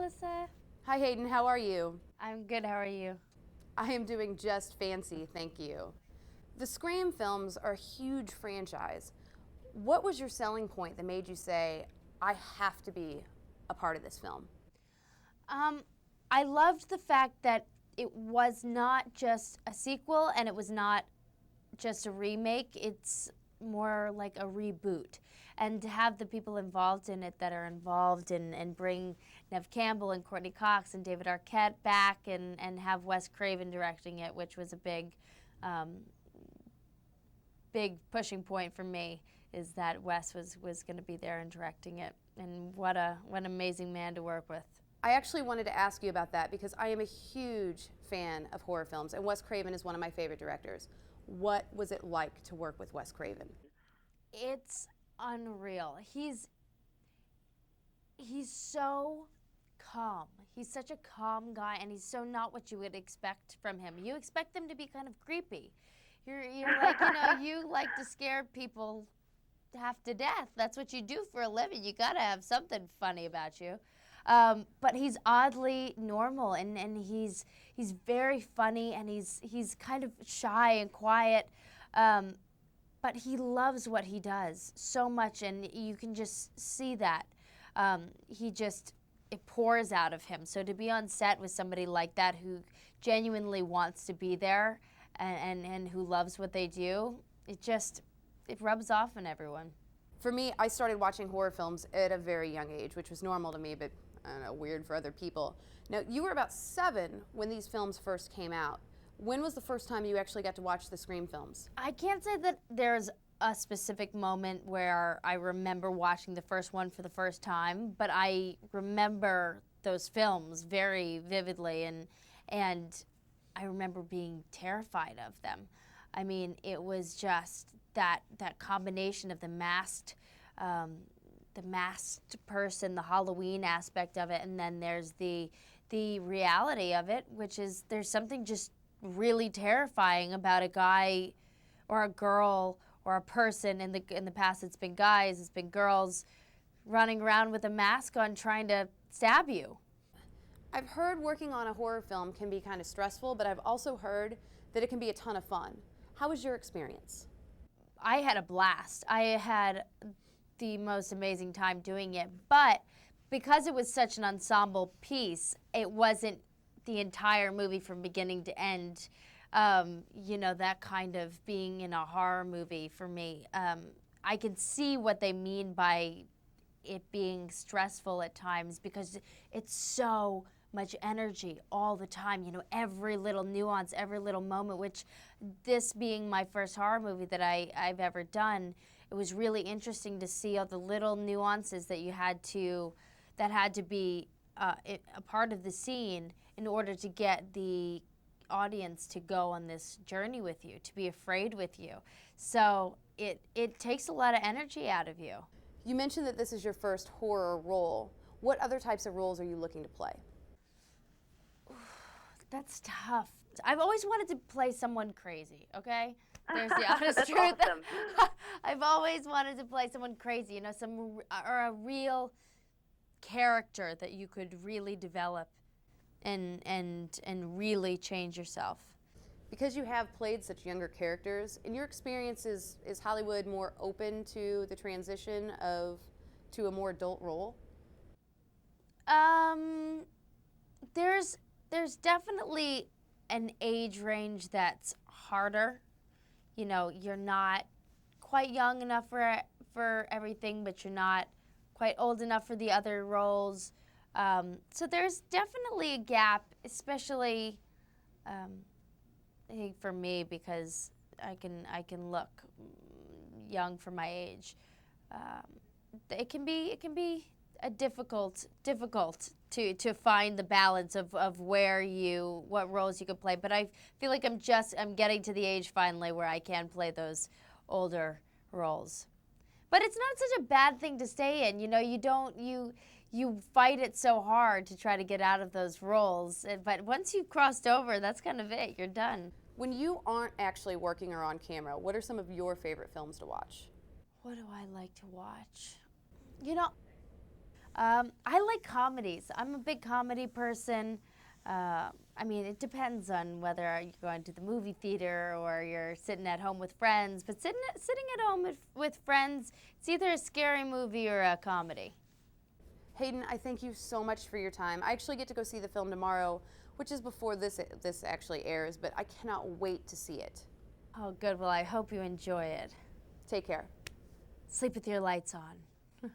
Melissa. Hi Hayden, how are you? I'm good, how are you? I am doing just fancy, thank you. The Scream films are a huge franchise. What was your selling point that made you say, I have to be a part of this film? I loved the fact that it was not just a sequel and it was not just a remake. It's more like a reboot. And to have the people involved in it that are involved and bring Neve Campbell and Courtney Cox and David Arquette back and have Wes Craven directing it, which was a big pushing point for me, is that Wes was going to be there and directing it. And what an amazing man to work with. I actually wanted to ask you about that because I am a huge fan of horror films, and Wes Craven is one of my favorite directors. What was it like to work with Wes Craven? It's unreal. He's so calm. He's such a calm guy, and he's so not what you would expect from him. You expect him to be kind of creepy. You're like, you like to scare people half to death. That's what you do for a living. You gotta have something funny about you. But he's oddly normal, and he's very funny, and he's kind of shy and quiet. But he loves what he does so much, and you can just see that. It pours out of him. So to be on set with somebody like that who genuinely wants to be there and who loves what they do, it rubs off on everyone. For me, I started watching horror films at a very young age, which was normal to me, but I don't know, weird for other people. Now, you were about 7 when these films first came out. When was the first time you actually got to watch the Scream films? I can't say that there's a specific moment where I remember watching the first one for the first time, but I remember those films very vividly, and I remember being terrified of them. I mean, it was just that combination of the masked person, the Halloween aspect of it, and then there's the reality of it, which is there's something just really terrifying about a guy or a girl or a person. In the past it's been guys, it's been girls running around with a mask on trying to stab you. I've heard working on a horror film can be kind of stressful, but I've also heard that it can be a ton of fun. How was your experience? I had a blast. I had the most amazing time doing it, but because it was such an ensemble piece, it wasn't the entire movie from beginning to end. That kind of being in a horror movie for me. I could see what they mean by it being stressful at times because it's so much energy all the time, every little nuance, every little moment, which this being my first horror movie that I've ever done, it was really interesting to see all the little nuances that had to be a part of the scene in order to get the audience to go on this journey with you, to be afraid with you. So it takes a lot of energy out of you. You mentioned that this is your first horror role. What other types of roles are you looking to play? That's tough. I've always wanted to play someone crazy, okay? There's the honest That's truth. awesome. I've always wanted to play someone crazy, or a real character that you could really develop and really change yourself. Because you have played such younger characters, in your experience, is Hollywood more open to the transition to a more adult role? There's definitely an age range that's harder. You're not quite young enough for everything, but you're not quite old enough for the other roles. So there's definitely a gap, especially I think for me, because I can look young for my age. It can be a difficult to find the balance of what roles you could play. But I feel like I'm getting to the age finally where I can play those older roles. But it's not such a bad thing to stay in. You fight it so hard to try to get out of those roles. But once you've crossed over, that's kind of it. You're done. When you aren't actually working or on camera, what are some of your favorite films to watch? What do I like to watch? I like comedies. I'm a big comedy person. I mean, it depends on whether you're going to the movie theater or you're sitting at home with friends. But sitting at home with friends, it's either a scary movie or a comedy. Hayden, I thank you so much for your time. I actually get to go see the film tomorrow, which is before this actually airs, but I cannot wait to see it. Oh, good. Well, I hope you enjoy it. Take care. Sleep with your lights on.